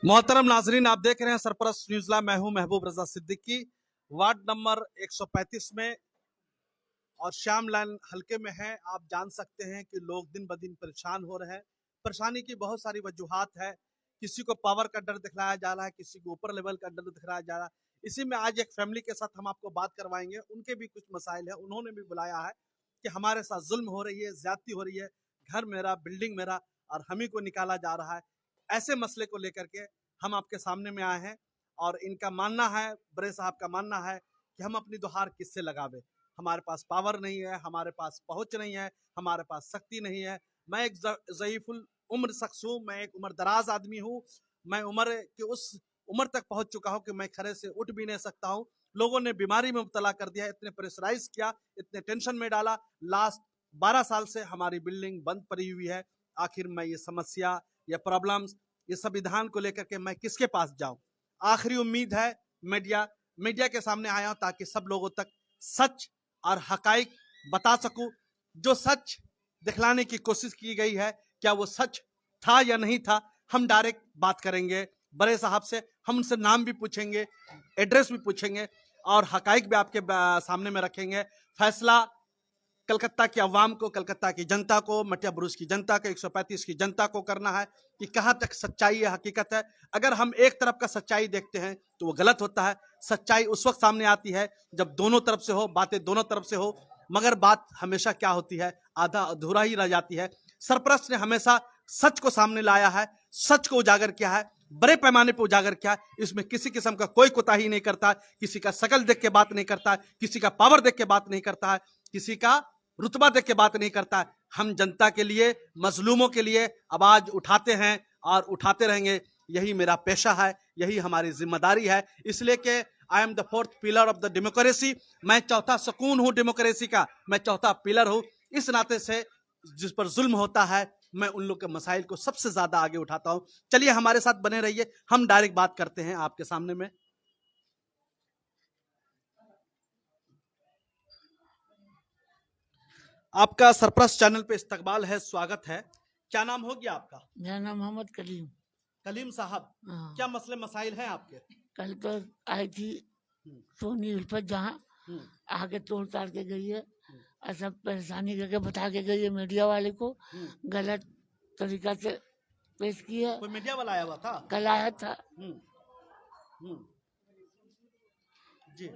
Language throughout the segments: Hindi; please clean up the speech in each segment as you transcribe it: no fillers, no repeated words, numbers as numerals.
मोहतरम नाजरीन, आप देख रहे हैं सरपरस्त न्यूज़। मैं हूं महबूब रजा सिद्दीकी। वार्ड नंबर 135 में और श्याम लाइन हल्के में है। आप जान सकते हैं कि लोग दिन ब दिन परेशान हो रहे हैं। परेशानी की बहुत सारी वजूहात है। किसी को पावर का डर दिखलाया जा रहा है, किसी को ऊपर लेवल का डर दिखलाया जा रहा है। इसी में आज एक फैमिली के साथ हम आपको बात करवाएंगे। उनके भी कुछ मसाइल है। उन्होंने भी बुलाया है कि हमारे साथ जुल्म हो रही है, ज्यादती हो रही है, घर मेरा, बिल्डिंग मेरा और हम ही को निकाला जा रहा है। ऐसे मसले को लेकर के हम आपके सामने में आए हैं और इनका मानना है, बड़े साहब का मानना है कि हम अपनी दोहार किससे लगावे। हमारे पास पावर नहीं है, हमारे पास पहुंच नहीं है, हमारे पास शक्ति नहीं है। मैं एक ज़ईफुल उम्र शख्स हूँ, मैं एक उम्र दराज आदमी हूँ। मैं उम्र की उस उम्र तक पहुंच चुका हूँ कि मैं खड़े से उठ भी नहीं सकता हूँ। लोगों ने बीमारी में मुब्तला कर दिया, इतने प्रेशराइज किया, इतने टेंशन में डाला। लास्ट 12 साल से हमारी बिल्डिंग बंद पड़ी हुई है। आखिर मैं ये समस्या, ये प्रॉब्लम्स, ये संविधान को लेकर के मैं किसके पास जाऊं? आखिरी उम्मीद है मीडिया के सामने आया हूं ताकि सब लोगों तक सच और हकाइक बता सकूं। जो सच दिखलाने की कोशिश की गई है, क्या वो सच था या नहीं था, हम डायरेक्ट बात करेंगे बड़े साहब से। हम उनसे नाम भी पूछेंगे, एड्रेस भी पूछेंगे और हकाइक भी आपके सामने में रखेंगे। फैसला कलकत्ता की अवाम को, कलकत्ता की जनता को, मटिया बुरुज की जनता को, 135 की जनता को करना है कि कहाँ तक सच्चाई है, हकीकत है। अगर हम एक तरफ का सच्चाई देखते हैं तो वो गलत होता है। सच्चाई उस वक्त सामने आती है जब दोनों तरफ से हो, बातें दोनों तरफ से हो। मगर बात हमेशा क्या होती है, आधा अधूरा ही रह जाती है। सरपरस्त ने हमेशा सच को सामने लाया है, सच को उजागर किया है, बड़े पैमाने पर उजागर किया। इसमें किसी किस्म का कोई कोताही नहीं करता, किसी का शकल देख के बात नहीं करता, किसी का पावर देख के बात नहीं करता है, किसी का रुतबा देख के बात नहीं करता। हम जनता के लिए, मजलूमों के लिए आवाज उठाते हैं और उठाते रहेंगे। यही मेरा पेशा है, यही हमारी जिम्मेदारी है। इसलिए कि I am the fourth pillar of the democracy. मैं चौथा सुकून हूं डेमोक्रेसी का, मैं चौथा पिलर हूं। इस नाते से जिस पर जुल्म होता है, मैं उन लोग के मसाइल को सबसे ज्यादा आगे उठाता हूं। चलिए हमारे साथ बने रहिए, हम डायरेक्ट बात करते हैं आपके सामने में। आपका सरपरस्त चैनल पे इस्तकबाल है, स्वागत है। क्या नाम हो गया आपका? मेरा नाम मोहम्मद कलीम। कलीम साहब, हाँ। क्या मसले मसाइल हैं आपके? कल तो आई थी सोनी उल्फत, जहाँ आके तोड़ ताड़ के गई है और सब परेशानी करके बता के गई है। मीडिया वाले को गलत तरीका से पेश किया। कोई मीडिया वाला आया हुआ था? कल आया था। जी,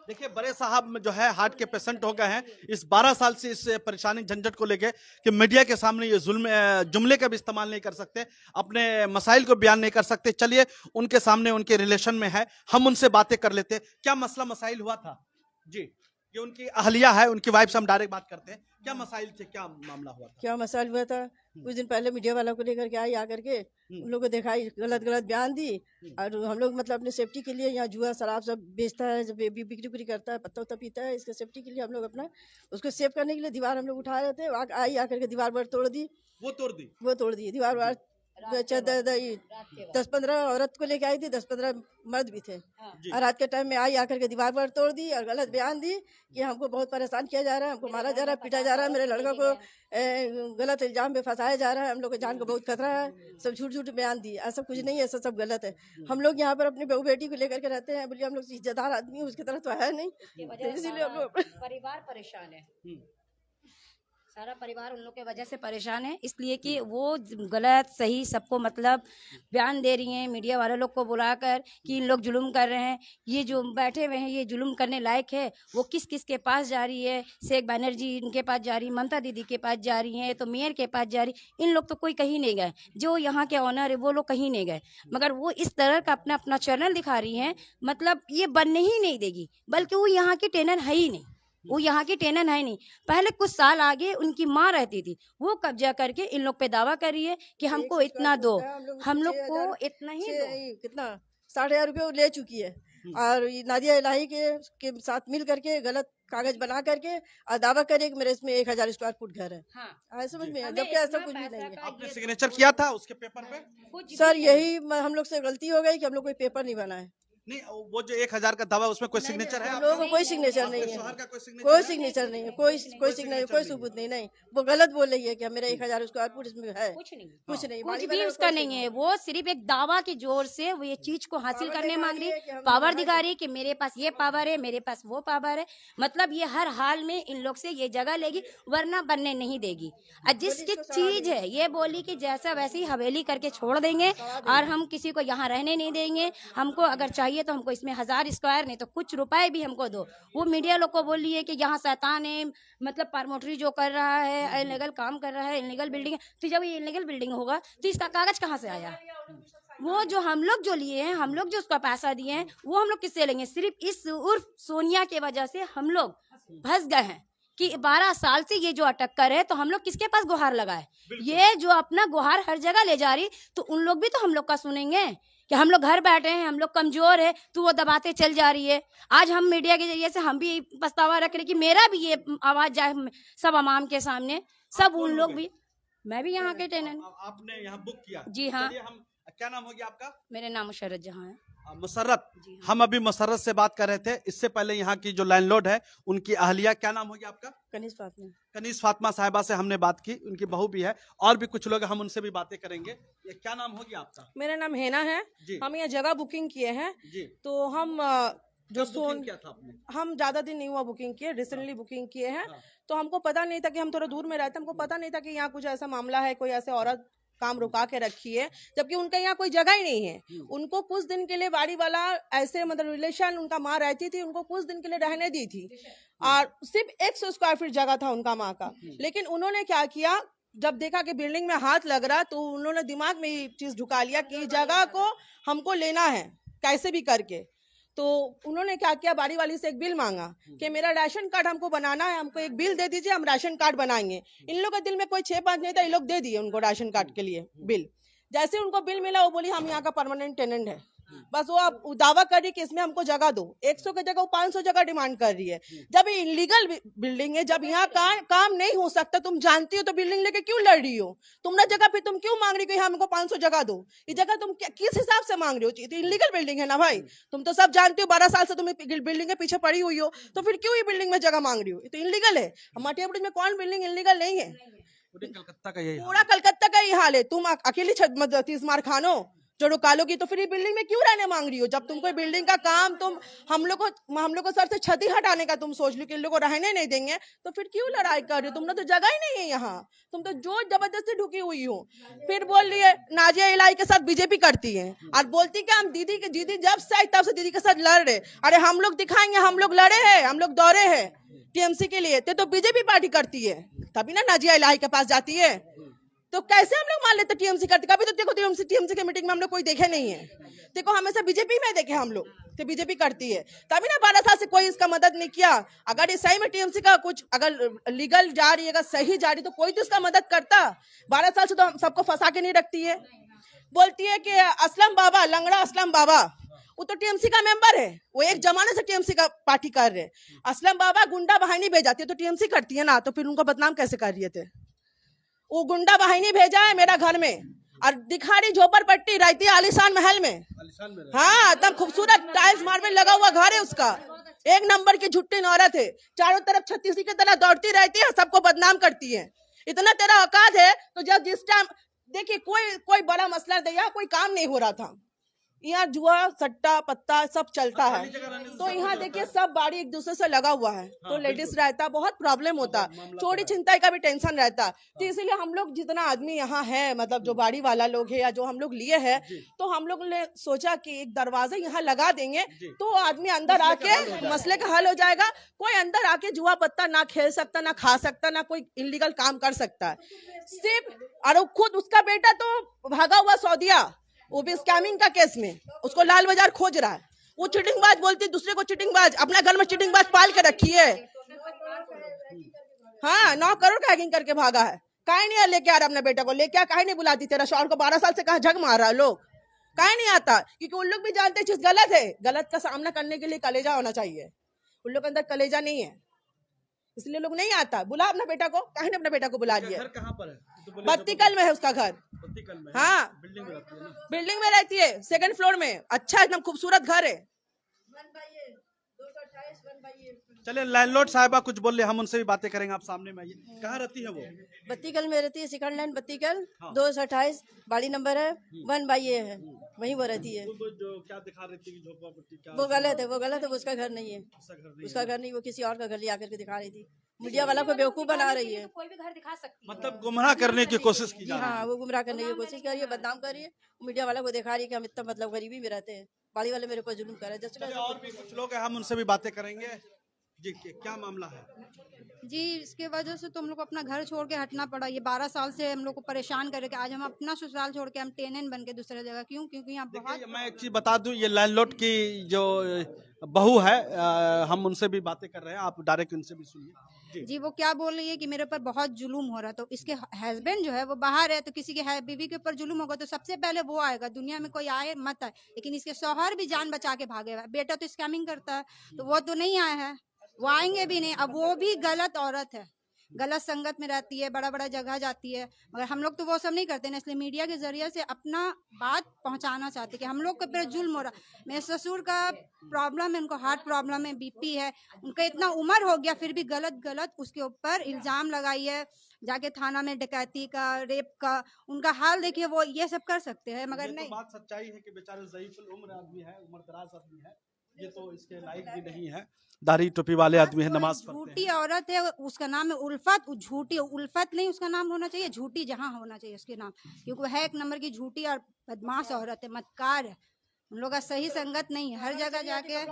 देखिए बड़े साहब जो है हार्ट के पेशेंट हो गए हैं। इस 12 साल से इस परेशानी झंझट को लेके कि मीडिया के सामने ये जुमले का भी इस्तेमाल नहीं कर सकते, अपने मसाइल को बयान नहीं कर सकते। चलिए उनके सामने, उनके रिलेशन में है, हम उनसे बातें कर लेते। क्या मसला मसाइल हुआ था? जी, ये उनकी अहलिया है, उनकी वाइफ से हम डायरेक्ट बात करते हैं। क्या मसाइल थे, क्या मामला हुआ था? क्या मसाइल हुआ था? कुछ दिन पहले मीडिया वाला को लेकर के आई, आकर के उन लोगों को दिखाई, गलत गलत बयान दी। और हम लोग मतलब अपने सेफ्टी के लिए, यहाँ जुआ शराब सब बेचता है, जब बिक्री उक्री करता है, पत्ता उत्ता पीता है, इसके सेफ्टी के लिए हम लोग अपना उसको सेव करने के लिए दीवार हम लोग उठा रहे थे। आई आकर के दीवार पर तोड़ दी। वो तोड़ दी दीवार वार। 10-15 औरत को लेके आई थी, 10-15 मर्द भी थे। और रात के टाइम में आई, आकर के दीवार पर तोड़ दी और गलत बयान दी कि हमको बहुत परेशान किया जा रहा है, हमको मारा जा रहा है, पीटा जा रहा है, मेरे लड़का को गलत इल्जाम में फंसाया जा रहा है, हम लोग को जान को बहुत खतरा है। सब झूठ झूठ बयान दी। ऐसा कुछ नहीं है, ऐसा सब गलत है। हम लोग यहाँ पर अपनी बहू बेटी को लेकर के रहते हैं। बोलिए हम लोग इज्जतदार आदमी, उसकी तरह तो है नहीं, तो इसीलिए हम लोग परिवार परेशान है। सारा परिवार उन लोग के वजह से परेशान है, इसलिए कि वो गलत सही सबको मतलब बयान दे रही हैं मीडिया वाले लोग को बुलाकर कि इन लोग जुल्म कर रहे हैं। ये जो बैठे हुए हैं ये जुल्म करने लायक है? वो किस किस के पास जा रही है? शेख बनर्जी इनके पास जा रही, ममता दीदी के पास जा रही है, तो मेयर के पास जा रही। इन लोग तो कोई कहीं नहीं गए, जो यहाँ के ऑनर है वो लोग कहीं नहीं गए, मगर वो इस तरह का अपना अपना चैनल दिखा रही है। मतलब ये बनने ही नहीं देगी, बल्कि वो यहाँ की टेनर है ही नहीं, वो यहाँ की टेनन है नहीं। पहले कुछ साल आगे उनकी माँ रहती थी, वो कब्जा करके इन लोग पे दावा कर रही है कि हमको इतना दो, हम लोग को इतना ही दो। कितना 60,000 रुपये ले चुकी है। और नादिया इलाही के साथ मिल करके गलत कागज बना करके और दावा करे कि मेरे इसमें 1,000 स्क्वायर फुट घर है। हाँ, समझ में, जबकि ऐसा कुछ भी नहीं है। आपने सिग्नेचर किया था उसके पेपर पे? सर यही हम लोग से गलती हो गई कि हम लोग कोई पेपर नहीं बनाए। नहीं, वो जो 1000 का दावा उसमें कोई सिग्नेचर है हम आपका? लोगों को कोई सिग्नेचर नहीं आपके है, शौहर का कोई सिग्नेचर कोई है? सिग्नेचर नहीं है, कोई सिग्नेचर, कोई सबूत नहीं। नहीं, वो गलत बोल रही है कि मेरा 1000 स्क्वायर फुट इसमें है, कुछ नहीं, कुछ नहीं, कुछ बाड़ी भी वाला उसका कोई नहीं है। वो सिर्फ एक दावा के जोर से वो ये चीज को हासिल पावर करने दिखा मांग रही रही है कि है, हम पावर लोग दिखा रही है कि मेरे पास ये पावर है, मेरे पास वो पावर है। मतलब ये हर हाल में इन लोग से ये जगह लेगी, वरना बनने नहीं देगी। और जिसकी चीज है ये बोली कि जैसा वैसी हवेली करके छोड़ देंगे और हम किसी को यहाँ रहने नहीं देंगे। हमको अगर चाहिए तो हमको इसमें 1000 स्क्वायर नहीं तो कुछ रुपए भी हमको दो। वो मीडिया लोग को बोली है कि यहाँ शैतान है, मतलब प्रमोटरी जो कर रहा है, इलीगल काम कर रहा है, इलीगल बिल्डिंग है। तो जब ये इलीगल बिल्डिंग होगा तो इसका कागज कहाँ से आया? वो जो हम लोग जो लिए हैं, हम लोग जो उसका पैसा दिए हैं, वो हम लोग किससे लेंगे? सिर्फ इस उर्फ सोनिया के वजह से हम लोग फंस गए हैं कि 12 साल से ये जो अटक कर है, तो हम लोग किसके पास गुहार लगाए? ये जो अपना गुहार हर जगह ले जा रही, तो उन लोग भी तो हम लोग का सुनेंगे कि हम लोग घर बैठे हैं, हम लोग कमजोर है, तो वो दबाते चल जा रही है। आज हम मीडिया के जरिए से हम भी पछतावा रख रहे कि मेरा भी ये आवाज जाए सब अवाम के सामने, सब उन लोग भी। मैं भी यहाँ के टेनेंट। आपने यहाँ बुक किया? जी हाँ। चलिए, हम क्या नाम हो गया आपका? मेरे नाम मुशर्रत जहाँ है। मुसर्रत। जी हाँ। हम अभी मुसर्रत से बात कर रहे थे, इससे पहले यहाँ की जो लैंडलॉर्ड है उनकी अहलिया, क्या नाम हो गया आपका? कनीज फातिमा। कनीज फातिमा साहिबा से हमने बात की, उनकी बहू भी है, और भी कुछ लोग, हम उनसे भी बातें करेंगे। ये क्या नाम हो गया आपका? मेरा नाम हेना है जी। हम यहाँ जगह बुकिंग किए हैं। जी। तो हम जो कब बुकिंग किया था आपने? हम ज्यादा दिन नहीं हुआ बुकिंग किए, रिसेंटली बुकिंग किए हैं। तो हमको पता नहीं था कि हम थोड़ा दूर में रहते, हमको पता नहीं था कि यहाँ कुछ ऐसा मामला है, कोई ऐसे औरत काम रुका के रखी है, जबकि उनका यहाँ कोई जगह ही नहीं है। उनको कुछ दिन के लिए बाड़ी वाला ऐसे मतलब रिलेशन उनका माँ रहती थी, उनको कुछ दिन के लिए रहने दी थी, और सिर्फ 100 स्क्वायर फीट जगह था उनका माँ का। लेकिन उन्होंने क्या किया, जब देखा कि बिल्डिंग में हाथ लग रहा, तो उन्होंने दिमाग में ये चीज ढुका लिया कि जगह को हमको लेना है कैसे भी करके। तो उन्होंने क्या किया, बाड़ी वाली से एक बिल मांगा कि मेरा राशन कार्ड हमको बनाना है, हमको एक बिल दे दीजिए, हम राशन कार्ड बनाएंगे। इन लोगों के दिल में कोई 6-5 नहीं था, ये लोग दे दिए उनको राशन कार्ड के लिए बिल। जैसे उनको बिल मिला, वो बोली हम यहाँ का परमानेंट टेनेंट है। बस वो अब दावा कर रही कि इसमें हमको जगह दो। 100 की जगह वो 500 जगह डिमांड कर रही है। जब ये इलीगल बिल्डिंग है, जब यहाँ काम नहीं हो सकता, तुम जानती हो तो बिल्डिंग लेके क्यों लड़ रही हो? तुम्हारा जगह फिर तुम क्यों मांग रही हो कि हमको 500 जगह दो? ये जगह तुम किस हिसाब से मांग रही हो? तो इलीगल बिल्डिंग है ना भाई, तुम तो सब जानते हो। 12 साल से तुम बिल्डिंग के पीछे पड़ी हुई हो, तो फिर क्यों ये बिल्डिंग में जगह मांग रही हो? ये तो इलीगल है। हमारे में कौन बिल्डिंग इलीगल नहीं है? कलकत्ता का यही पूरा कलकत्ता का यही हाल है। तुम अकेली 30 मार खानो जो निकालोगी, तो फिर ये बिल्डिंग में क्यों रहने मांग रही हो? जब तुम कोई बिल्डिंग का काम तुम हम लोग को सर से छती हटाने का तुम सोच लो कि इन लोगों को रहने नहीं देंगे, तो फिर क्यों लड़ाई कर रही हो? तुमने तो जगह ही नहीं है यहाँ, तुम तो जो जबरदस्ती ढुकी हुई हो। फिर बोल रही है नाजिया इलाही के साथ बीजेपी करती है, और बोलती कि हम दीदी जब से आई तब से दीदी के साथ लड़ रहे। अरे हम लोग दिखाएंगे, हम लोग लड़े हैं, हम लोग दौड़े हैं टीएमसी के लिए, तो बीजेपी पार्टी करती है, तभी ना नाजिया इलाही के पास जाती है। तो कैसे हम लोग मान लेते टीएमसी करते? कभी तो देखो टीएमसी की मीटिंग में हम लोग कोई देखे नहीं है। देखो हमेशा बीजेपी में देखे हम लोग, तो बीजेपी करती है, तभी ना 12 साल से कोई इसका मदद नहीं किया। अगर ये सही में टीएमसी का कुछ अगर लीगल जा रही है, अगर सही जा रही, तो कोई तो इसका मदद करता। 12 साल से तो हम सबको फंसा के नहीं रखती है। बोलती है कि असलम बाबा, लंगड़ा असलम बाबा, वो तो टीएमसी का मेंबर है, वो एक जमाने से टीएमसी का पार्टी कर रहे। असलम बाबा गुंडा बहानी भेजाती है, तो टीएमसी करती है ना, तो फिर उनको बदनाम कैसे कर रही थे? वो गुंडा बहानी भेजा है मेरा घर में, और दिखा रही झोपड़पट्टी रहती है आलीशान महल में। हाँ, एकदम खूबसूरत टाइल्स मार्बल लगा हुआ घर है उसका, एक नंबर की झुट्टी औरत है, चारों तरफ छत्तीसी की तरह दौड़ती रहती है, सबको बदनाम करती है। इतना तेरा औकात है, तो जब जिस टाइम देखिए कोई बड़ा मसला दिया, कोई काम नहीं हो रहा था, यहाँ जुआ सट्टा पत्ता सब चलता है, तो यहाँ देखिए सब बाड़ी एक दूसरे से लगा हुआ है, तो लेडीज रहता, बहुत प्रॉब्लम होता, चोरी छिनताई का भी टेंशन रहता। तो इसीलिए हम लोग जितना आदमी यहाँ है, मतलब जो बाड़ी वाला लोग है या जो हम लोग लिए हैं, तो हम लोग ने सोचा कि एक दरवाजा यहाँ लगा देंगे, तो आदमी अंदर आके मसले का हल हो जाएगा। कोई अंदर आके जुआ पत्ता ना खेल सकता, ना खा सकता, ना कोई इलीगल काम कर सकता है सिर्फ। और खुद उसका बेटा तो भागा हुआ सऊदिया, वो भी स्कैमिंग का केस में, उसको लाल बाजार खोज रहा है। वो चिटिंगबाज बोलती है दूसरे को चिटिंगबाज, अपने घर में चिटिंगबाज पाल के रखी है। हाँ, 9 करोड़ का हैकिंग करके भागा है। काहे नहीं लेके आ रहा अपने बेटा को? लेके आ, काहे नहीं बुलाती? तेरा शौहर को 12 साल से कहा झक मार रहा है लोग, काहे नहीं आता? क्योंकि उन लोग भी जानते हैं चीज गलत है, गलत का सामना करने के लिए कलेजा होना चाहिए। उन लोग के अंदर कलेजा नहीं है, इसलिए लोग नहीं आता। बुला अपने बेटा को, काहे ने अपने बेटा को बुला लिया? घर कहाँ पर है? बत्तीकल में है उसका घर। बत्तीकल में? हाँ, बिल्डिंग में रहती है ना? बिल्डिंग में रहती है, 2nd फ्लोर में, अच्छा एकदम खूबसूरत घर है। चलिए लैंडलॉर्ड साहिबा कुछ बोल रहे, हम उनसे भी बातें करेंगे। आप सामने में आइए, कहाँ रहती है वो? बत्तीकल में रहती है, सेकंड लाइन बत्तीकल, हाँ। 228 बाड़ी नंबर है, 1/A है, वहीं वो रहती है। वो जो क्या दिखा रही थी झोपड़पट्टी क्या? वो गलत है, वो गलत है, वो उसका घर नहीं है, उसका घर नहीं उसका है। घर नहीं, वो किसी और का घर ले आकर के दिखा रही थी। मीडिया वाला को बेवकूफ बना रही है। कोई भी घर दिखा सकती है। मतलब गुमराह करने की कोशिश की जी जा रही हाँ, है। वो गुमराह करने की कोशिश कर रही है, बदनाम कर रही है। मीडिया वाला को दिखा रही है कि हम इतना मतलब गरीबी में रहते हैं, बाड़ी वाले मेरे ऊपर जुल्म कर रहे हैं। चलिए और भी कुछ लोग हैं, हम उनसे भी बातें करेंगे। जी क्या मामला है? जी, इसके वजह से तो हम लोग को अपना घर छोड़ के हटना पड़ा। ये 12 साल से हम लोग को परेशान करके आज हम अपना ससुराल छोड़ के हम टेनेंट बन के दूसरे जगह, क्यों? क्योंकि यहाँ बहुत देखिए मैं एक चीज बता दूं, ये लैंडलॉर्ड की जो बहू है, हम उनसे भी बातें कर रहे हैं, आप डायरेक्ट उनसे भी सुनिए। जी, वो क्या बोल रही है कि मेरे ऊपर बहुत जुलूम हो रहा है। तो इसके हस्बैंड जो है वो बाहर है, तो किसी के बीवी के ऊपर जुलूम होगा तो सबसे पहले वो आएगा। दुनिया में कोई आए मत आए, लेकिन इसके शौहर भी जान बचा के भागे हुए हैं। बेटा तो स्कैमिंग करता है, तो वो तो नहीं आया है, वो आएंगे भी नहीं। अब वो भी गलत औरत है, गलत संगत में रहती है, बड़ा बड़ा जगह जाती है, मगर हम लोग तो वो सब नहीं करते ना। इसलिए मीडिया के जरिए से अपना बात पहुंचाना चाहते कि हम लोग के ऊपर जुल्म हो रहा। मेरे ससुर का प्रॉब्लम है, उनको हार्ट प्रॉब्लम है, बीपी है, उनका इतना उम्र हो गया फिर भी गलत उसके ऊपर इल्जाम लगाई है। जाके थाना में डकैती का, रेप का, उनका हाल देखिए, वो ये सब कर सकते हैं मगर ये नहीं। तो बात सच्चाई है कि बेचारे ज़ईफ़ुल उम्र आदमी है, उम्रदराज आदमी है, ये तो इसके लायक भी नहीं है। दाढ़ी टोपी वाले आदमी है, नमाज पढ़ते झूठी हैं। औरत है, उसका नाम है उल्फत। झूठी उल्फत नहीं उसका नाम होना चाहिए, झूठी जहां होना चाहिए उसके नाम, क्योंकि वो है एक नंबर की झूठी और बदमाश औरत है, मक्कार है। उन लोग का सही संगत नहीं है। हर जगह जाके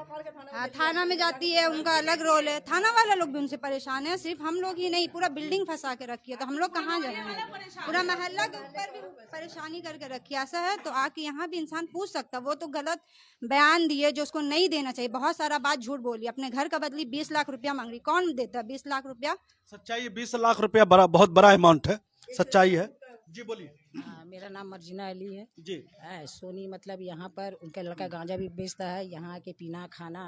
थाना में जाती है, उनका अलग रोल है। थाना वाला लोग भी उनसे परेशान है, सिर्फ हम लोग ही नहीं, पूरा बिल्डिंग फंसा के रखी है, तो हम लोग कहाँ जाएंगे? पूरा मोहल्ला के ऊपर भी परेशानी करके रखी है। ऐसा है तो आके यहाँ भी इंसान पूछ सकता। वो तो गलत बयान दिए जो उसको नहीं देना चाहिए, बहुत सारा बात झूठ बोली। अपने घर का बदली 20 लाख रुपया मांग रही, कौन देता है 20 लाख रुपया? सच्चाई 20 लाख रुपया बहुत बड़ा अमाउंट है, सच्चाई है। जी बोलिए। मेरा नाम मर्जिना अली है। जी सोनी मतलब यहाँ पर उनका लड़का गांजा भी बेचता है, यहाँ के पीना खाना।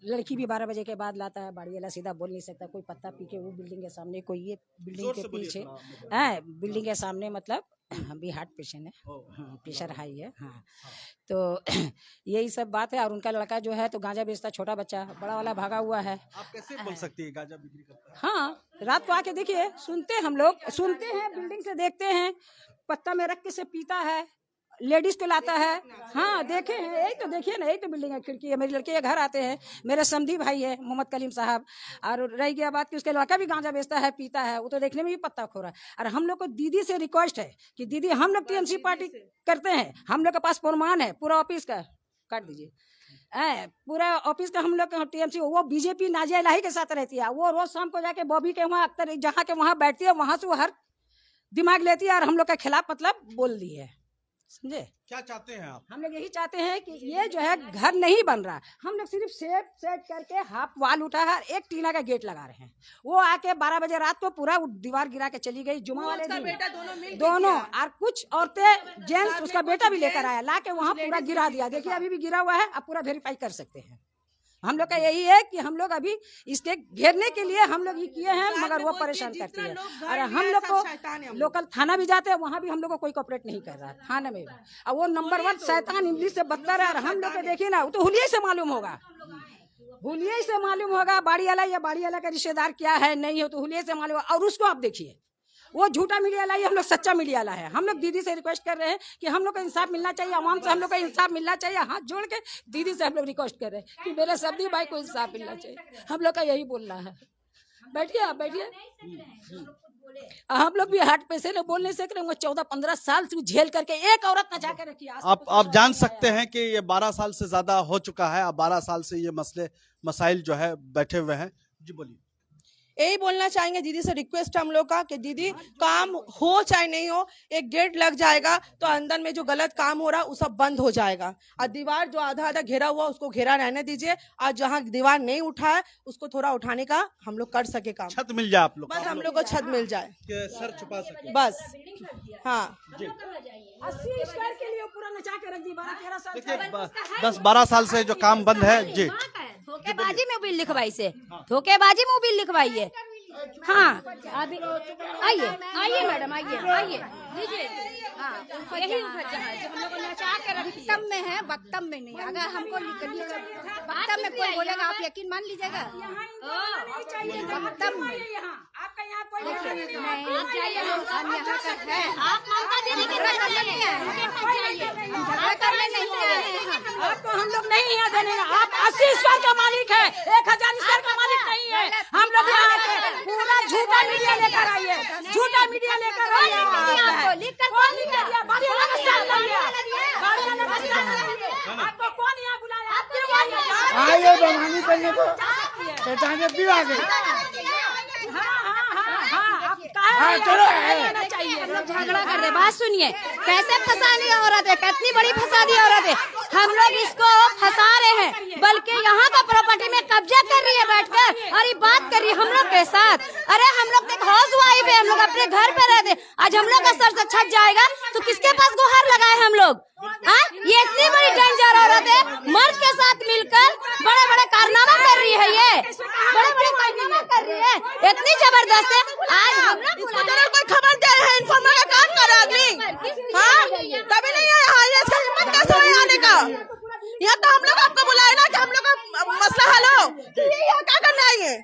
लड़की भी 12 बजे के बाद लाता है, बाड़ी वाला सीधा बोल नहीं सकता। कोई पत्ता पी के वो बिल्डिंग के सामने, कोई ये बिल्डिंग के पीछे है, बिल्डिंग के सामने। मतलब हम भी हार्ट पेशेंट है, प्रेशर हाई है। हाँ, तो यही सब बात है। और उनका लड़का जो है तो गांजा बेचता, छोटा बच्चा, बड़ा वाला भागा हुआ है। आप कैसे बोल सकती है गांजा बिक्री करता है? हाँ, रात को आके देखिए, सुनते हम लोग सुनते हैं, बिल्डिंग से देखते हैं, पत्ता में रख के से पीता है, लेडीज को लाता है। हाँ देखे हैं, यही तो देखिए ना, यही तो बिल्डिंग है, खिड़की है। मेरी लड़की के घर आते हैं, मेरे समधी भाई है मोहम्मद कलीम साहब। और रह गया बात कि उसके लड़का भी गांजा बेचता है, पीता है, वो तो देखने में भी पत्ता खो रहा है। और हम लोग को दीदी से रिक्वेस्ट है कि दीदी, हम लोग टीएमसी पार्टी करते हैं, हम लोग के पास प्रमाण है पूरा ऑफिस का, काट दीजिए पूरा ऑफिस का। हम लोग टीएमसी, वो बीजेपी नाजिया इलाही के साथ रहती है। वो रोज शाम को जाके बॉबी के वहाँ अख्तर जहाँ के वहाँ बैठती है, वहां से वो हर दिमाग लेती है और हम लोग के खिलाफ मतलब बोल दी है। समझे? क्या चाहते हैं आप? हम लोग यही चाहते हैं कि ये जो है घर नहीं बन रहा, हम लोग सिर्फ सेट करके हाफ वाल उठा है, एक टीना का गेट लगा रहे हैं। वो आके 12 बजे रात को पूरा दीवार गिरा के चली गई। जुमा वाले दिन दोनों और कुछ औरतें जेंट्स उसका बेटा भी लेकर आया, ला के वहाँ पूरा गिरा दिया। देखिए अभी भी गिरा हुआ है, आप पूरा वेरीफाई कर सकते हैं। हम लोग का यही है कि हम लोग अभी इसके घेरने के लिए हम लोग ये किए हैं, मगर वो परेशान करती है। और हम लोग को लोकल थाना भी जाते हैं, वहाँ भी हम लोग को कोई कोऑपरेट नहीं कर रहा है, थाने में भी। और वो नंबर 1 शैतान इंग्लिश से बदतर है। और हम लोग को देखिए ना, वो तो हुलिये से मालूम होगा, हुलिये से मालूम होगा बाड़ी वाला या बाड़ी वाला का रिश्तेदार क्या है नहीं हो, तो हुलिये से मालूम। और उसको आप देखिए, वो झूठा मीडिया लाई, हम लोग सच्चा मीडिया ला है। हम लोग दीदी से रिक्वेस्ट कर रहे हैं कि हम लोग को इंसाफ मिलना चाहिए, आवाम से हम लोग को इंसाफ मिलना चाहिए। हाथ जोड़ के दीदी से हम लोग रिक्वेस्ट कर रहे हैं कि मेरे सब्जी भाई को इंसाफ मिलना चाहिए। हम लोग का यही बोलना है। बैठिए आप, बैठिए। हम लोग भी हार्ट पेशेंट है, बोल नहीं सकते। 14-15 साल से झेल करके एक औरत न जाकर रखी। आप जान सकते हैं कि ये 12 साल से ज्यादा हो चुका है। अब 12 साल से ये मसाइल जो है बैठे हुए हैं। जी बोलिए। यही बोलना चाहेंगे दीदी से, रिक्वेस्ट हम लोग का कि दीदी काम हो चाहे नहीं हो, एक गेट लग जाएगा तो अंदर में जो गलत काम हो रहा है वो सब बंद हो जाएगा। और दीवार जो आधा घेरा हुआ उसको घेरा रहने दीजिए, और जहाँ दीवार नहीं उठा है उसको थोड़ा उठाने का हम लोग कर सके काम। छत मिल जाए आप लोग, बस हम लोग को छत मिल जाए, सर छुपा सके बस। हाँ 80 स्क्वायर के लिए पूरा नचा के रख दी। 12-13 साल देखिए 10-12 साल से जो काम बंद है। जी धोखेबाजी में बिल लिखवाई से, धोखेबाजी में बिल लिखवाई है। हाँ अभी आइए आइए मैडम आइए लीजिए। हाँ यही जहाँ जो हम लोग को नचा के बख्तम में है, बख्तम में नहीं। अगर हमको बख्तम में कोई बोलेगा आप यकीन मान लीजिएगा। बख्तम में हम यहाँ का है, आप ममता दीदी की तरह नहीं है, झगड़ा करने नहीं आए हैं। आपको हम लोग नहीं यहाँ देने, आप 80 स्क्वायर का मालिक है, 1000 स्क्वायर का मालिक नहीं है। हम लोग यहाँ के पूरा झूठा मीडिया लेकर आइए, झूठा मीडिया लेकर आइए। आपको कौन यहाँ बुलाया? आइए बदनामी करने को शैतान भी आ गए। चलो हम लोग झगड़ा कर रहे, बात सुनिए। कैसे फंसानी औरत है, कितनी बड़ी फसादी औरत है। हम लोग इसको फंसा रहे हैं, बल्कि यहाँ का प्रॉपर्टी में कब्जा कर रही है बैठकर, और ये बात कर रही है हम लोग के साथ। अरे हम लोग एक हाउस वाइफ है, हम लोग अपने घर पे रहते। आज हम लोग का सर से छत जाएगा तो किसके पास गुहार लगाए हम लोग? हाँ, ये इतनी बड़ी डेंजर औरत है, मर्द के साथ मिलकर बड़े बड़े कारनामा कर रही है। ये बड़े बड़े कारनामा कर रही है, इतनी जबरदस्त है। आज हम लोग कोई खबर दे रहे हैं, इन्फॉर्मर का काम कर रहा आदमी। हाँ तभी नहीं है यहाँ, ये इसका हिम्मत कैसे हुई आने का? यहाँ तो हम लोग आपको बुलाए ना कि हम लोग का मसला हल हो, ये यहाँ क्या करने आई है?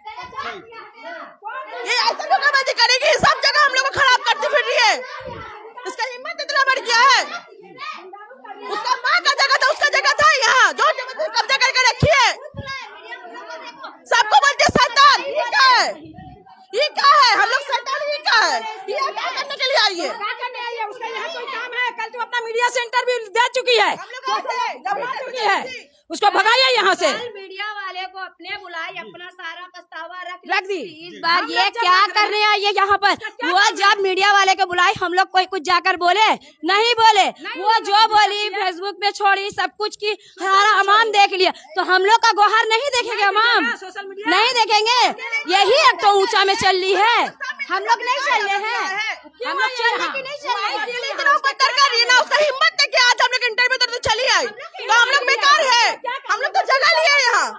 ये ऐसा धोखाबाजी करेगी, सब जगह हम लोग को खराब करती फिर रही है। इसका हिम्मत इतना बढ़ गया है। उसका माँ का जगह था, उसका जगह था यहाँ, जो जगह कब्जा करके रखी है। सबको बोलते शैतान, ये क्या है? ये क्या है? हम लोग शैतान, ये क्या है? ये क्या करने के लिए आई है? क्या करने आई है? उसका यहाँ कोई काम है? कल तो अपना मीडिया सेंटर भी दे चुकी है, उसको भगाइए यहाँ से। मीडिया वाले को अपने बुलाए, अपना सारा पछतावा रख दी। इस बार ये क्या करने आई है यहाँ पर? वो जब मीडिया वाले को बुलाए, हम लोग कोई कुछ जाकर बोले नहीं बोले। वो जो बोली फेसबुक पे छोड़ी, सब कुछ की सारा अमाम देख लिया। तो हम लोग का गुहार नहीं देखेंगे अमाम, नहीं देखेंगे। यही एक तो ऊंचा में चल रही है, हम लोग नहीं चल रहे हैं, हम लोग चलने की नहीं चल रहे हैं। उसका हिम्मत है कि आज हम लोग इंटरव्यू करते चली आई, तो हम लोग बेकार है। हम लोग तो जगह लिए यहाँ,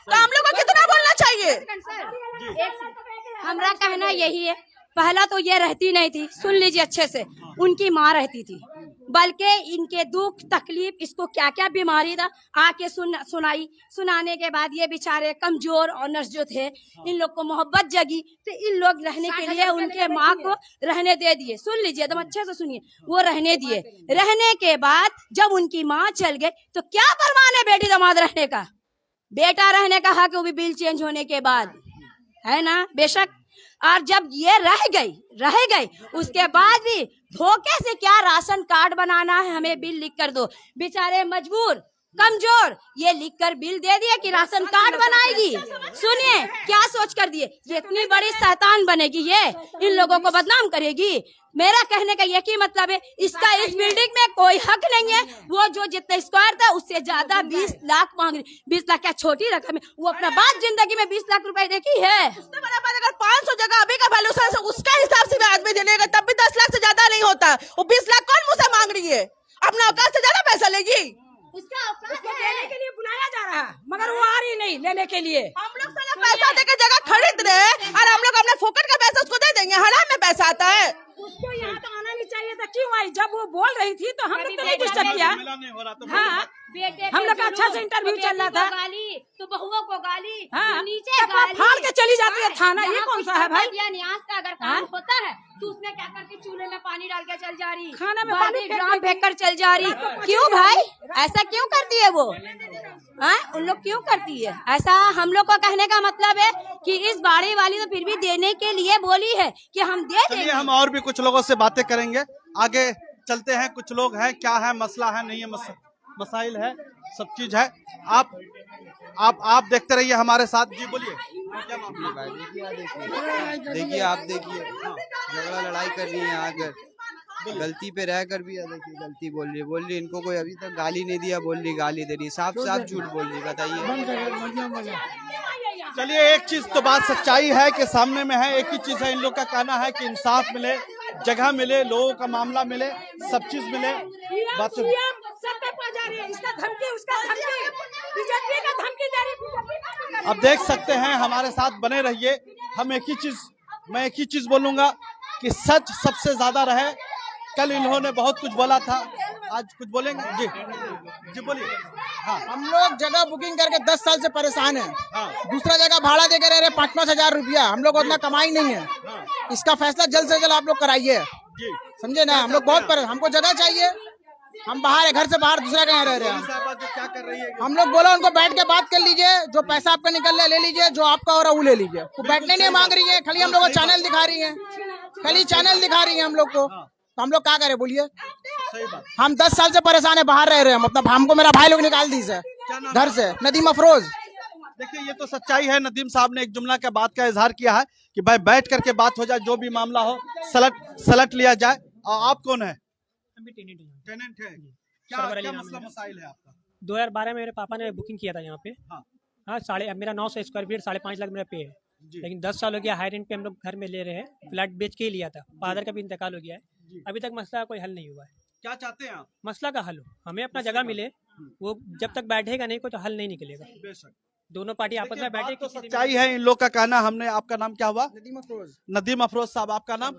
तो हम लोग को कितना बोलना चाहिए? हमारा कहना यही है, पहला तो ये रहती नहीं थी, सुन लीजिए अच्छे से, उनकी माँ रहती थी, बल्कि इनके दुख तकलीफ, इसको क्या क्या बीमारी था आके सुनाने के बाद ये बेचारे कमजोर ऑनर्स जो थे, इन लोग को मोहब्बत जगी, तो इन लोग रहने के लिए उनके माँ को रहने दे दिए। सुन लीजिए एकदम अच्छे से सुनिए, वो रहने दिए। रहने के बाद जब उनकी माँ चल गई तो क्या परवाने बेटी दामाद रहने का, बेटा रहने का हक, वो भी बिल चेंज होने के बाद, है ना? बेशक। और जब ये रह गई उसके बाद भी धोखे से क्या राशन कार्ड बनाना है, हमें बिल लिख कर दो। बेचारे मजबूर कमजोर ये लिखकर बिल दे दिए कि राशन कार्ड बनाएगी। सुनिए क्या सोच कर दिए, ये इतनी बड़ी शैतान बनेगी, ये इन लोगों को बदनाम करेगी। मेरा कहने का यही मतलब है, इसका इस बिल्डिंग में कोई हक नहीं है। वो जो जितना स्क्वायर था उससे ज्यादा 20 लाख मांग रही। 20 लाख क्या छोटी रकम है? वो अपना बात जिंदगी में 20 लाख रुपए देखी है। अगर 500 जगह अभी का वैल्यू उसका हिसाब से आदमी देगा, तब भी 10 लाख से ज्यादा नहीं होता। वो 20 लाख कौन मुझसे मांग रही है? अपना औकात से ज्यादा पैसा लेगी। उसको देने के लिए बुलाया जा रहा है, मगर वो आ रही नहीं लेने के लिए। हम लोग सारा पैसा देकर जगह खरीद रहे हैं और हम लोग अपने फोकट का पैसा उसको दे देंगे। हराम में पैसा आता है। उसको यहाँ तो आना नहीं चाहिए था, क्यों आई? जब वो बोल रही थी तो हम लोग तो नहीं डिस्टर्ब किया। हाँ, हम लोग का अच्छा से इंटरव्यू चल रहा था। गाली तो बहुओं को गाली, हाँ, नीचे गाली, फाड़ के चली जाती है थाना। ये कौन सा है भाई? न्यास का अगर काम होता है तो उसने क्या करके चूल्हे में पानी डाल के चल जा रही, खाना में पानी ड्राम फेंक कर चल जा रही। क्यों भाई ऐसा क्यों करती है वो? हाँ, उन लोग क्यों करती है ऐसा? हम लोग को कहने का मतलब है कि इस बाड़ी वाली तो फिर भी देने के लिए बोली है कि हम दे देंगे। हम और भी कुछ लोगों से बातें करेंगे, आगे चलते हैं। कुछ लोग हैं, क्या है मसला है, नहीं है मसाइल है, सब चीज है। आप देखते रहिए हमारे साथ। जी बोलिए, क्या मामला है? देखिए आप देखिए, झगड़ा लड़ाई कर रही है यहाँ कर, गलती पे रह कर भी देखिए गलती बोल रही है। इनको कोई अभी तक गाली नहीं दिया, बोल रही गाली दे रही, साफ झूठ बोल रही। बताइए। चलिए, एक चीज तो बात सच्चाई है कि सामने में है। एक ही चीज है, इन लोग का कहना है कि इंसाफ मिले, जगह मिले, लोगों का मामला मिले, सब चीज मिले। बात अब देख सकते हैं, हमारे साथ बने रहिए। मैं एक ही चीज बोलूंगा कि सच सबसे ज्यादा रहे। कल इन्होंने बहुत कुछ बोला था, आज कुछ बोलेंगे। जी जी बोलिए। हाँ, हम लोग जगह बुकिंग करके 10 साल से परेशान हैं। हाँ, दूसरा जगह भाड़ा देके रह रहे 5-5 हजार रुपया, हम लोग उतना कमाई नहीं है। हाँ, इसका फैसला जल्द से जल्द आप लोग कराइए, जी। समझे ना। हम लोग बहुत हमको जगह चाहिए, हम बाहर है, घर से बाहर दूसरा कहीं रह रहे हैं। साहब आज क्या कर रही है? हम लोग बोला उनको बैठ के बात कर लीजिए, जो पैसा आपका निकल रहा है ले लीजिए, जो आपका हो रहा है वो ले लीजिए। वो बैठने नहीं मांग रही है, खाली हम लोग को चैनल दिखा रही है, खाली चैनल दिखा रही है हम लोग को। तो हम लोग क्या करें बोलिए। सही बात। हम 10 साल से परेशान है, बाहर रह रहे हैं, मतलब हमको मेरा भाई लोग निकाल दी से घर से। नदीम अफरोज। देखिए ये तो सच्चाई है। नदीम साहब ने एक जुमला के बात का इजहार किया है कि भाई बैठ करके बात हो जाए, जो भी मामला हो सलट लिया जाए। और आप कौन है? टेनेंट है। क्या मसला मसाइल है आपका? 2012 में मेरे पापा ने बुकिंग किया था यहाँ पे। हाँ मेरा 900 स्क्वायर फीट 5.5 लाख मेरा पे है, लेकिन 10 साल हो गया हाई रेंट पे हम लोग घर में ले रहे हैं। फ्लैट बेच के ही लिया था, फादर का भी इंतकाल हो गया है, अभी तक मसला कोई हल नहीं हुआ है। क्या चाहते हैं आप? मसला का हल हो, हमें अपना जगह मिले। वो जब तक बैठेगा नहीं कोई तो हल नहीं निकलेगा। बेशक दोनों पार्टी आपस में बैठे। तो सच्चाई है इन लोग का कहना। हमने, आपका नाम क्या हुआ? नदीम अफरोज साहब। आपका नाम?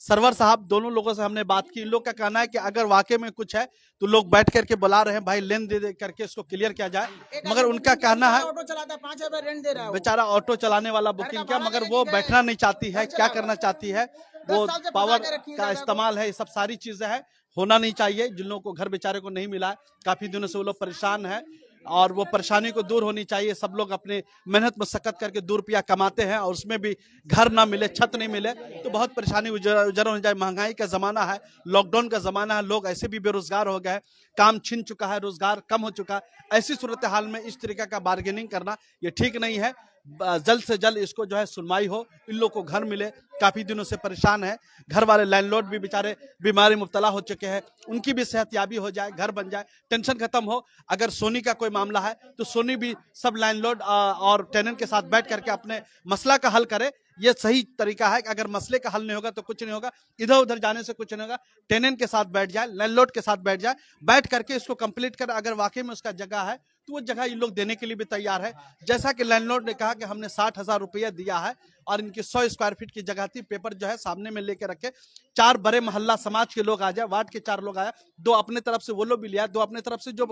सरवर साहब। दोनों लोगों से हमने बात की। इन लोग का कहना है कि अगर वाकई में कुछ है तो लोग बैठ करके बुला रहे हैं, भाई लेन दे करके इसको क्लियर किया जाए। मगर उनका कहना है ऑटो चलाता है, 5 हजार रेंट दे रहा है, बेचारा ऑटो चलाने वाला बुकिंग किया, मगर वो बैठना नहीं चाहती है। क्या करना चाहती है वो? पावर का इस्तेमाल है, ये सब सारी चीजें हैं, होना नहीं चाहिए। जिन लोगों को घर बेचारे को नहीं मिला है, काफी दिनों से वो लोग परेशान है और वो परेशानी को दूर होनी चाहिए। सब लोग अपने मेहनत मशक्कत करके 2 रुपया कमाते हैं और उसमें भी घर ना मिले, छत नहीं मिले तो बहुत परेशानी उजर हो जाए। महंगाई का जमाना है, लॉकडाउन का जमाना है, लोग ऐसे भी बेरोजगार हो गए, काम छिन चुका है, रोजगार कम हो चुका है। ऐसी सूरत हाल में इस तरीके का बार्गेनिंग करना ये ठीक नहीं है। जल्द से जल्द इसको जो है सुनवाई हो, इन लोग को घर मिले। काफी दिनों से परेशान है, घर वाले लैंडलॉर्ड भी बेचारे बीमारी मुब्तला हो चुके हैं, उनकी भी सेहतयाबी हो जाए, घर बन जाए, टेंशन खत्म हो। अगर सोनी का कोई मामला है तो सोनी भी सब लैंडलॉर्ड और टेनेंट के साथ बैठ करके अपने मसला का हल करे। ये सही तरीका है कि अगर मसले का हल नहीं होगा तो कुछ नहीं होगा, इधर उधर जाने से कुछ नहीं होगा। टेनेंट के साथ बैठ जाए, लैंडलॉर्ड के साथ बैठ जाए, बैठ करके इसको कंप्लीट कर। अगर वाकई में उसका जगह है तो वो जगह इन लोग देने के लिए भी तैयार है। जैसा कि लैंडलॉर्ड ने कहा कि हमने 60,000 रुपया दिया है और इनकी 100 स्क्वायर फीट की जगह थी। पेपर जो है सामने में लेके रखे, 4 बड़े मोहल्ला समाज के लोग आ जाए, वार्ड के 4 लोग आए, 2 अपने तरफ से वो लोग भी लिया, 2 अपने तरफ से। जो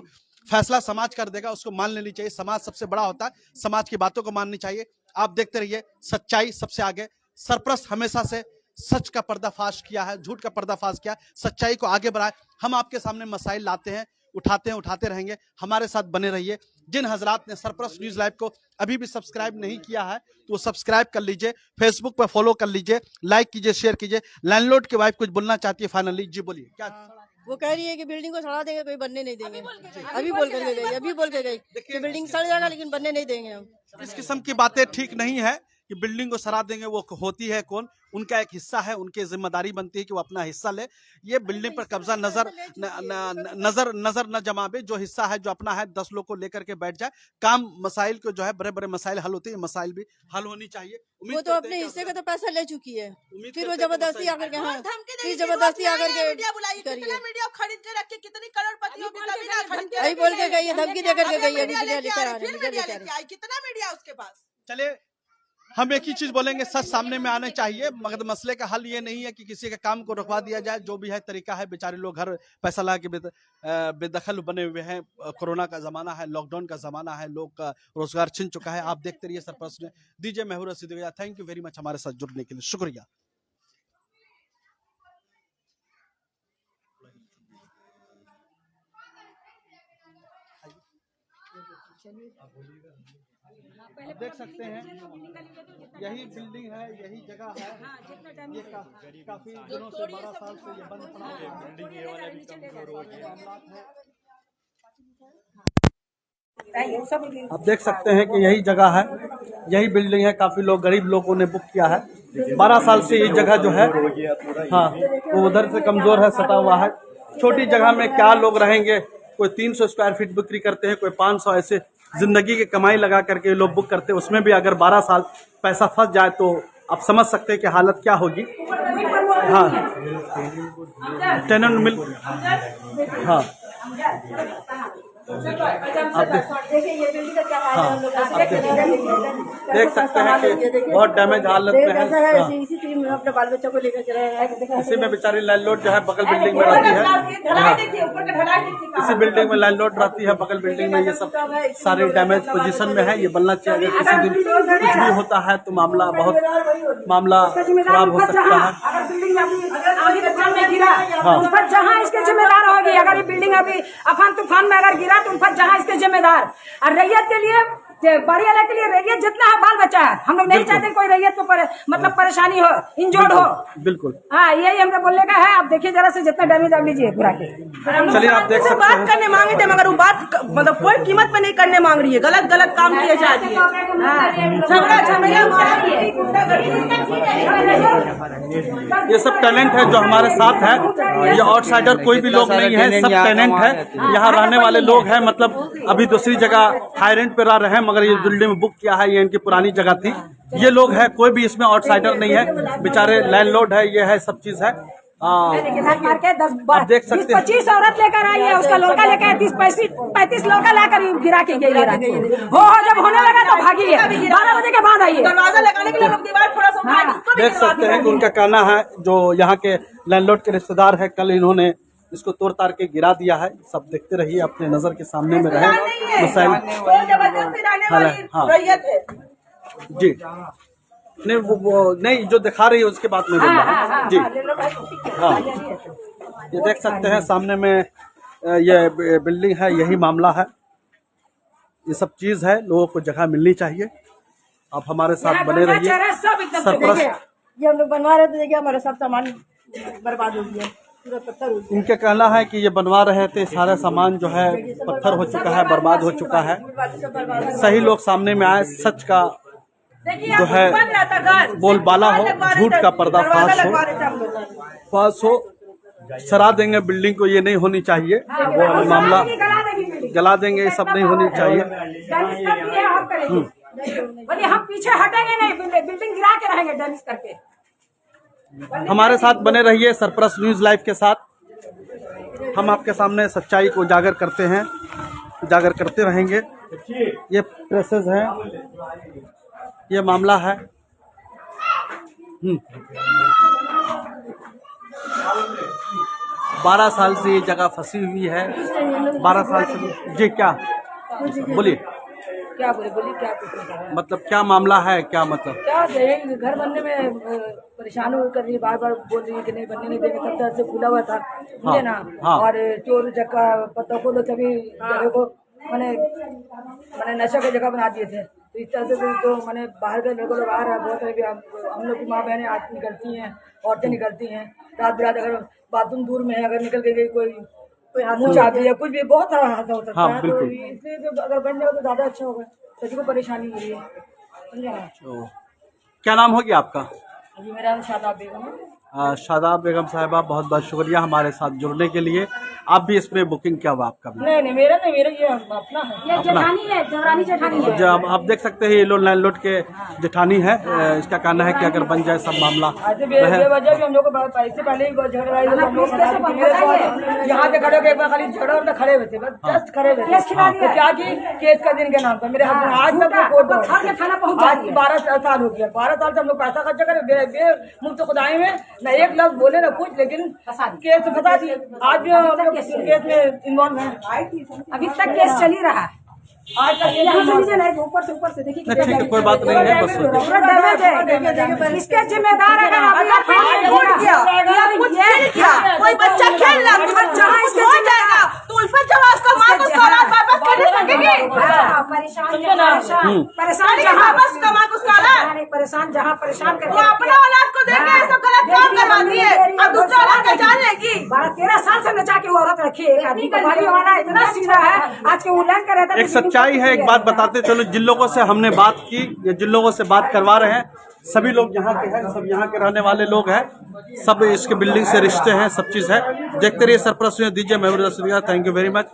फैसला समाज कर देगा उसको मान लेनी चाहिए। समाज सबसे बड़ा होता है, समाज की बातों को माननी चाहिए। आप देखते रहिए, सच्चाई सबसे आगे। सरप्रस्त हमेशा से सच का पर्दाफाश किया है, झूठ का पर्दाफाश किया, सच्चाई को आगे बढ़ाए। हम आपके सामने मसाइल लाते हैं, उठाते रहेंगे। हमारे साथ बने रहिए। जिन हजरात ने सरप्रस्त न्यूज लाइव को अभी भी सब्सक्राइब नहीं किया है तो वो सब्सक्राइब कर लीजिए, फेसबुक पर फॉलो कर लीजिए, लाइक कीजिए, शेयर कीजिए। लैंडलॉर्ड की वाइफ कुछ बोलना चाहती है फाइनली। जी बोलिए। क्या वो कह रही है कि बिल्डिंग को सड़ा देंगे, कोई बनने नहीं देंगे। अभी बोल कर गई कि बिल्डिंग सड़ जाएगा लेकिन बनने नहीं देंगे हम। इस किस्म की बातें ठीक नहीं है कि बिल्डिंग को सरा देंगे। वो होती है कौन? उनका एक हिस्सा है, उनकी जिम्मेदारी बनती है कि वो अपना हिस्सा ले। ये बिल्डिंग पर कब्जा नजर न जमावे। जो हिस्सा है, जो अपना है, 10 लोग को लेकर के बैठ जाए। काम मसाइल को जो है, बड़े बड़े मसाइल हल होते हैं, मसाइल भी हल होनी चाहिए। वो तो अपने हिस्से का तो पैसा ले चुकी है, फिर वो जबरदस्ती आकर के, हाँ फिर जबरदस्ती आकर के करिए। खरीद के रखे कितनी करोड़पतियों को कभी ना खरीद के अभी बोल के गई है, धमकी देकर के गई है। अभी लेकर आ रहे हैं, कितना मीडिया उसके पास। चलिए, हम एक ही चीज बोलेंगे, सच सामने में आने चाहिए। मगर मसले का हल ये नहीं है कि किसी के काम को रुकवा दिया जाए। जो भी है तरीका है, बेचारे लोग घर पैसा ला के बेदखल बने हुए हैं। कोरोना का जमाना है, लॉकडाउन का जमाना है, लोग का रोजगार छिन चुका है। आप देखते रहिए सरप्रस्त ने। दीजिए महूर Rashid. Thank you very much हमारे साथ जुड़ने के लिए, शुक्रिया। आप देख सकते हैं, यही बिल्डिंग है, यही जगह है। ये काफी दिनों से, 12 साल से ये बंद पड़ा है। आप देख सकते हैं कि यही जगह है, यही बिल्डिंग है। काफी लोग, गरीब लोगों ने बुक किया है। 12 साल से ये जगह जो है, हाँ वो उधर से कमजोर है, सटा हुआ है। छोटी जगह में क्या लोग रहेंगे? कोई 300 स्क्वायर फीट बिक्री करते हैं, कोई 500। ऐसे जिंदगी की कमाई लगा करके लोग बुक करते हैं। उसमें भी अगर 12 साल पैसा फंस जाए तो आप समझ सकते हैं कि हालत क्या होगी। हाँ, टेनेंट मिल, हाँ आप देख सकते हैं कि बहुत डैमेज हालत में है। अपने बाल बच्चों को लेकर चले गए। इसी में बेचारी लैंडलॉर्ड जो है बगल बिल्डिंग में रहती है। इसी बिल्डिंग में लैंडलॉर्ड रहती है, बगल बिल्डिंग में। ये सब सारी डैमेज पोजीशन में है। ये बनना चाहिए। अगर किसी दिन कुछ भी होता है तो मामला खराब हो सकता है। हाँ। जहाँ इसके जिम्मेदार होगी, अगर ये बिल्डिंग अभी अफान तूफान में अगर गिरा तो उन पर जहाँ इसके जिम्मेदार, और रैयत के लिए बड़ी वाले के लिए रैयत जितना है बाल बच्चा है, हम लोग नहीं चाहते कोई रैयत को मतलब परेशानी हो, इंजोर्ड हो। बिल्कुल हाँ, यही हमने बोलने का है। आप देखिए जरा से जितना डैमेज आप लीजिए पूरा के। चलिए आप देख सकते हैं। बात करने मांगे थे मगर वो बात मतलब कोई कीमत पे नहीं करने मांग रही है। गलत काम किए जा रही है। ये सब टैलेंट है जो हमारे साथ है। ये आउटसाइडर कोई भी लोग नहीं है, सब टैलेंट है। यहाँ रहने वाले लोग हैं, मतलब अभी दूसरी जगह हाई रेंट पे रह रहे हैं, मगर ये बिल्डिंग में बुक किया है। ये इनकी पुरानी जगह थी। ये लोग है, कोई भी इसमें आउटसाइडर नहीं है। बेचारे लैंडलॉर्ड है, ये है, सब चीज है। आप देख सकते हैं 25 औरत लेकर आई है, उसका लड़का लेकर 30-35 लड़का लाकर गिरा के गई है। हो जब होने लगा तो भागी है। 12 बजे के बाद आई है। दरवाजा लगाने के लिए लोग दीवार थोड़ा सा देख सकते हैं कि उनका कहना है, जो यहाँ के लैंडलॉर्ड के रिश्तेदार है, कल इन्होंने इसको तोड़ ताड़ के गिरा दिया है। सब देखते रहिए, अपने नजर के सामने में रहे। जी नहीं, वो नहीं, जो दिखा रही है उसके बात में बोल रहा है। जी हाँ, ये देख सकते हैं सामने में ये बिल्डिंग है, यही मामला है। ये सब चीज है, लोगों को जगह मिलनी चाहिए। आप हमारे साथ बने रहिए। सरपरस्त ये हम लोग बनवा रहे थे, देखिए हमारा सब सामान बर्बाद हो गया, पूरा पत्थर हो गया। इनके कहना है कि ये बनवा रहे थे, सारा सामान जो है पत्थर हो चुका है, बर्बाद हो चुका है। सही लोग सामने में आए, सच का जो है बोलबाला हो, झूठ का पर्दाफाश हो। सरा देंगे बिल्डिंग को, ये नहीं होनी चाहिए। वो मामला जला देंगे, ये सब नहीं होनी चाहिए। हम पीछे हटेंगे नहीं, बिल्डिंग गिरा के रहेंगे डैमेज करके। हमारे साथ बने रहिए सरपरस्त न्यूज लाइव के साथ। हम आपके सामने सच्चाई को उजागर करते हैं, उजागर करते रहेंगे। ये प्रेसेस है, ये मामला है। 12 साल से ये जगह फंसी हुई है। 12 साल से। जी क्या बोलिए, क्या बोलिए क्या पूछना, मतलब क्या मामला है, क्या मतलब क्या घर बनने में परेशान कर रही है, बार बार बोल रही है कि नहीं बनने नहीं देंगे। तब तक से खुला हुआ था, हाँ, ना हाँ। और चोर जगह पता खोलो सभी जगह को मैंने नशा की जगह बना दिए थे। तो इस तरह से तो मैंने बाहर के लोगों को बाहर बहुत सारे हम लोग की माँ बहनें आज निकलती हैं, औरतें निकलती हैं रात बिरात, अगर बाथरूम दूर में है, अगर निकल के गई कोई मुँह चाहती है, कुछ भी बहुत सारा हादसा हो सकता है। तो इसलिए तो अगर बन जाए तो ज़्यादा अच्छा होगा, सभी को परेशानी हो रही है, समझा। क्या नाम होगी आपका? जी मेरा नाम शादाब बेगम है। शादाब बेगम साहिबा, बहुत बहुत शुक्रिया हमारे साथ जुड़ने के लिए। आप भी इसमें बुकिंग क्या हुआ आपका भी? नहीं मेरा नहीं, मेरा ये अपना है, ये जेठानी है, देवरानी जेठानी है। जब आप देख सकते हैं ये लोग लैंडलॉर्ड के जेठानी है। इसका कहना है कि अगर बन जाए सब मामला बेवजह भी हम लोग पैसे पहले ही झगड़ा यहाँ पे खड़े होकर खाली झगड़ा और खड़े हुए थे, बस जस्ट खड़े हुए थे। क्या की केस का दिन के नाम पर मेरे हस्बैंड आज तक कोर्ट आज 12 साल हो गया। 12 साल से हम लोग पैसा खर्चा करे मुफ्त खुदाई में, न एक लफ्ज बोले न कुछ, लेकिन केस फंसा दिए। आज भी हम लोग केस में इन्वॉल्व हैं, अभी तक केस चल ही रहा है। आज तक ऊपर से देखिए, ठीक है, कोई बात नहीं है, बस इसके जिम्मेदार कोई बच्चा खेल रहा जहाँ इसके हो जाएगा तो उस पर जब उसका माँ को वापस कर नहीं सकेगी। परेशान जहाँ परेशान वो अपना औलाद को देखे सब गलत काम करवा दिए, अब दूसरा औलाद का जान लेगी। 12-13 साल से नचा के वो औरत रखी है। आदमी का भारी वाला इतना सीधा है, आज के उल्लंघन कर रहता है। एक सच्चाई है, एक बात बताते चलो। जिन लोगों से हमने बात की, या जिन लोगों से बात करवा रहे हैं, सभी लोग यहाँ के हैं, सब यहाँ के रहने वाले लोग हैं, सब इसके बिल्डिंग से रिश्ते हैं, सब चीज़ है। देखते रहिए सरपरस्त न्यूज़, दीजिए महबूब। Thank you very much.